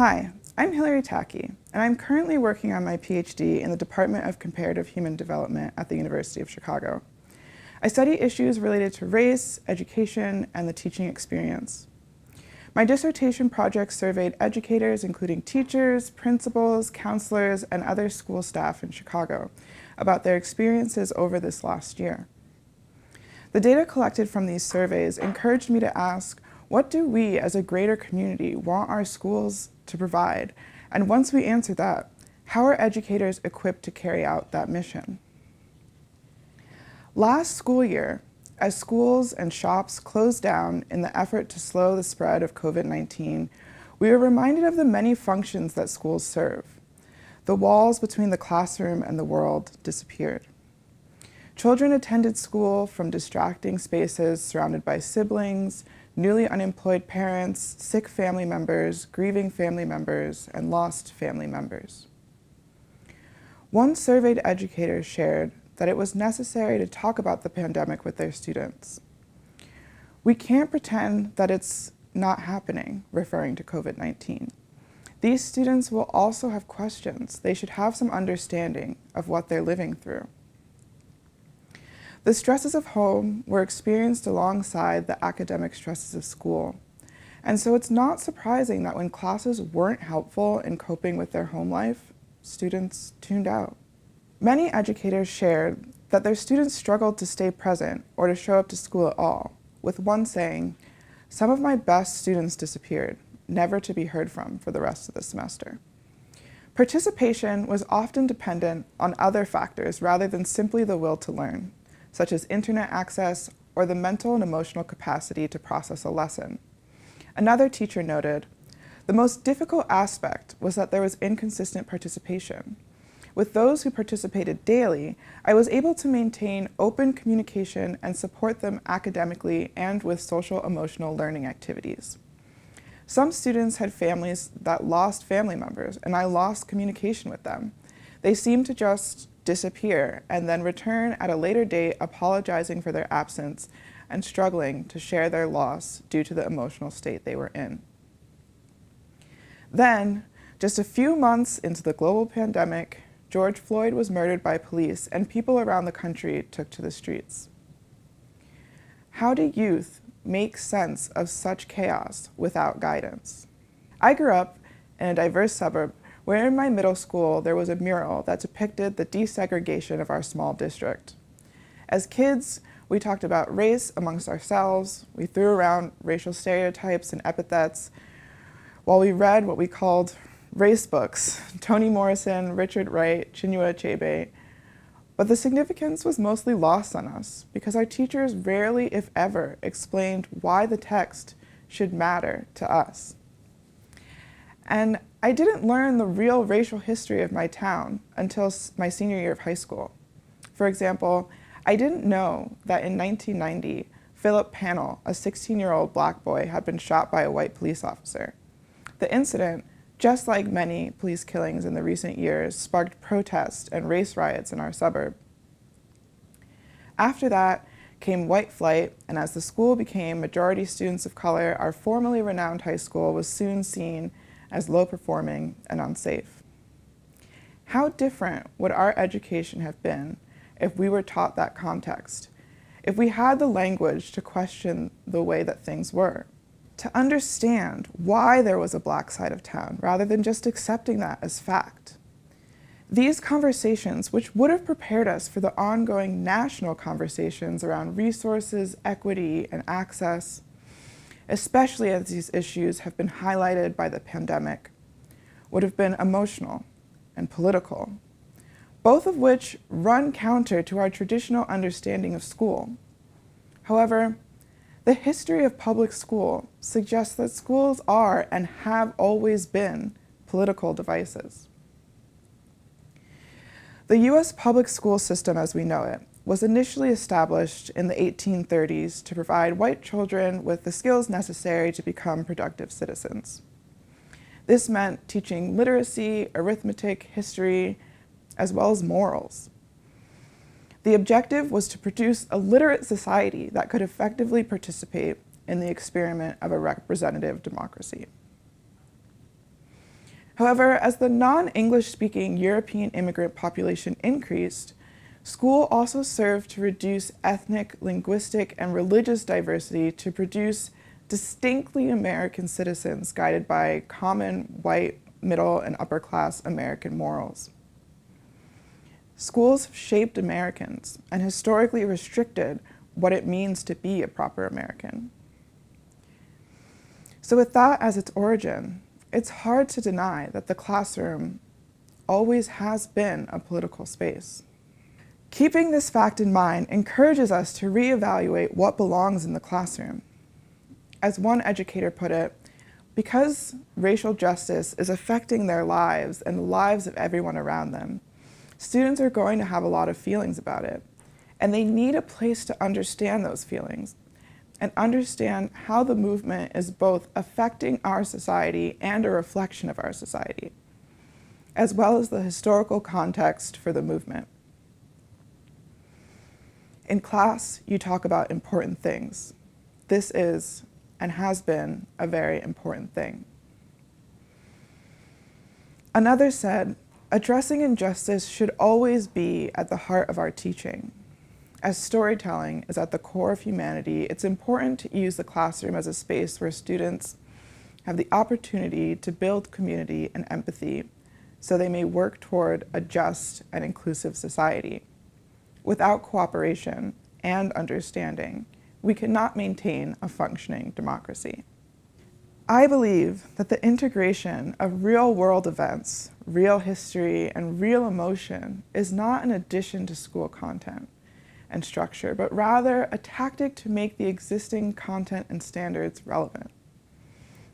Hi, I'm Hilary Tackie, and I'm currently working on my PhD in the Department of Comparative Human Development at the University of Chicago. I study issues related to race, education, and the teaching experience. My dissertation project surveyed educators, including teachers, principals, counselors, and other school staff in Chicago, about their experiences over this last year. The data collected from these surveys encouraged me to ask, what do we as a greater community want our schools to provide? And once we answer that, how are educators equipped to carry out that mission? Last school year, as schools and shops closed down in the effort to slow the spread of COVID-19, we were reminded of the many functions that schools serve. The walls between the classroom and the world disappeared. Children attended school from distracting spaces surrounded by siblings, newly unemployed parents, sick family members, grieving family members, and lost family members. One surveyed educator shared that it was necessary to talk about the pandemic with their students. We can't pretend that it's not happening, referring to COVID-19. These students will also have questions. They should have some understanding of what they're living through. The stresses of home were experienced alongside the academic stresses of school. And so it's not surprising that when classes weren't helpful in coping with their home life, students tuned out. Many educators shared that their students struggled to stay present or to show up to school at all, with one saying, "Some of my best students disappeared, never to be heard from for the rest of the semester." Participation was often dependent on other factors rather than simply the will to learn, such as internet access or the mental and emotional capacity to process a lesson. Another teacher noted, "The most difficult aspect was that there was inconsistent participation. With those who participated daily, I was able to maintain open communication and support them academically and with social-emotional learning activities. Some students had families that lost family members, and I lost communication with them. They seemed to just disappear and then return at a later date apologizing for their absence and struggling to share their loss due to the emotional state they were in." Then, just a few months into the global pandemic, George Floyd was murdered by police and people around the country took to the streets. How do youth make sense of such chaos without guidance? I grew up in a diverse suburb where in my middle school there was a mural that depicted the desegregation of our small district. As kids, we talked about race amongst ourselves, we threw around racial stereotypes and epithets, while we read what we called race books, Toni Morrison, Richard Wright, Chinua Achebe. But the significance was mostly lost on us because our teachers rarely, if ever, explained why the text should matter to us. And I didn't learn the real racial history of my town until my senior year of high school. For example, I didn't know that in 1990, Philip Pannell, a 16-year-old black boy, had been shot by a white police officer. The incident, just like many police killings in the recent years, sparked protests and race riots in our suburb. After that came white flight, and as the school became majority students of color, our formerly renowned high school was soon seen as low-performing and unsafe. How different would our education have been if we were taught that context, if we had the language to question the way that things were, to understand why there was a black side of town rather than just accepting that as fact? These conversations, which would have prepared us for the ongoing national conversations around resources, equity, and access, especially as these issues have been highlighted by the pandemic, would have been emotional and political, both of which run counter to our traditional understanding of school. However, the history of public school suggests that schools are and have always been political devices. The U.S. public school system as we know it was initially established in the 1830s to provide white children with the skills necessary to become productive citizens. This meant teaching literacy, arithmetic, history, as well as morals. The objective was to produce a literate society that could effectively participate in the experiment of a representative democracy. However, as the non-English speaking European immigrant population increased, school also served to reduce ethnic, linguistic, and religious diversity to produce distinctly American citizens guided by common white, middle, and upper class American morals. Schools have shaped Americans and historically restricted what it means to be a proper American. So with that as its origin, it's hard to deny that the classroom always has been a political space. Keeping this fact in mind encourages us to reevaluate what belongs in the classroom. As one educator put it, because racial justice is affecting their lives and the lives of everyone around them, students are going to have a lot of feelings about it, and they need a place to understand those feelings and understand how the movement is both affecting our society and a reflection of our society, as well as the historical context for the movement. In class, you talk about important things. This is and has been a very important thing. Another said, addressing injustice should always be at the heart of our teaching. As storytelling is at the core of humanity, it's important to use the classroom as a space where students have the opportunity to build community and empathy so they may work toward a just and inclusive society. Without cooperation and understanding, we cannot maintain a functioning democracy. I believe that the integration of real-world events, real history, and real emotion is not an addition to school content and structure, but rather a tactic to make the existing content and standards relevant.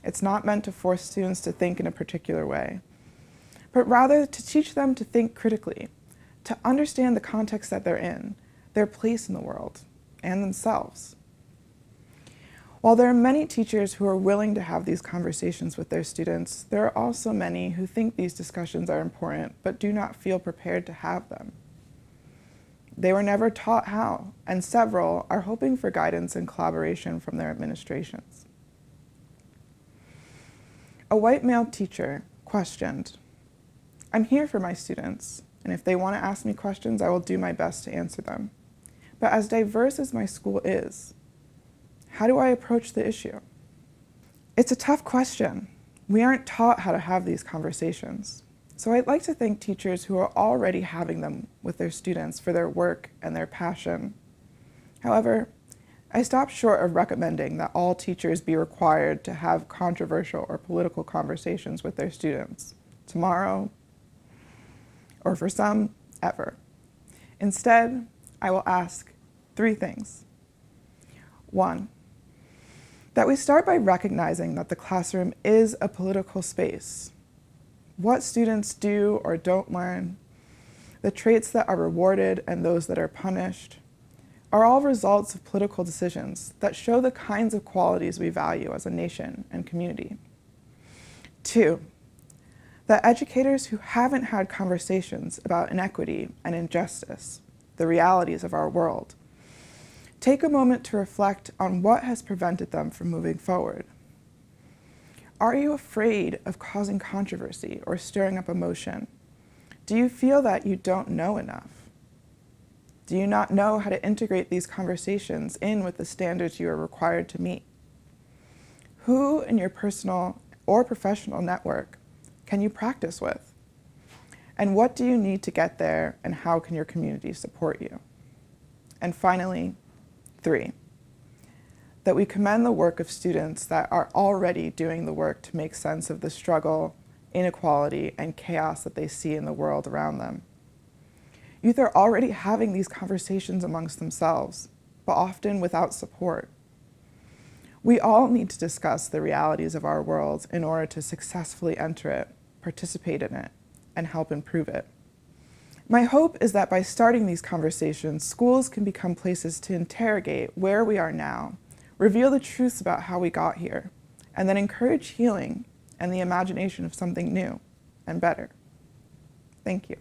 It's not meant to force students to think in a particular way, but rather to teach them to think critically, to understand the context that they're in, their place in the world, and themselves. While there are many teachers who are willing to have these conversations with their students, there are also many who think these discussions are important but do not feel prepared to have them. They were never taught how, and several are hoping for guidance and collaboration from their administrations. A white male teacher questioned, "I'm here for my students, and if they want to ask me questions, I will do my best to answer them. But as diverse as my school is, how do I approach the issue?" It's a tough question. We aren't taught how to have these conversations. So I'd like to thank teachers who are already having them with their students for their work and their passion. However, I stopped short of recommending that all teachers be required to have controversial or political conversations with their students tomorrow, or for some, ever. Instead, I will ask 3 things. 1, that we start by recognizing that the classroom is a political space. What students do or don't learn, the traits that are rewarded and those that are punished, are all results of political decisions that show the kinds of qualities we value as a nation and community. 2, that educators who haven't had conversations about inequity and injustice, the realities of our world, take a moment to reflect on what has prevented them from moving forward. Are you afraid of causing controversy or stirring up emotion? Do you feel that you don't know enough? Do you not know how to integrate these conversations in with the standards you are required to meet? Who in your personal or professional network can you practice with? And what do you need to get there, and how can your community support you? And finally, 3, that we commend the work of students that are already doing the work to make sense of the struggle, inequality, and chaos that they see in the world around them. Youth are already having these conversations amongst themselves, but often without support. We all need to discuss the realities of our world in order to successfully enter it, participate in it, and help improve it. My hope is that by starting these conversations, schools can become places to interrogate where we are now, reveal the truths about how we got here, and then encourage healing and the imagination of something new and better. Thank you.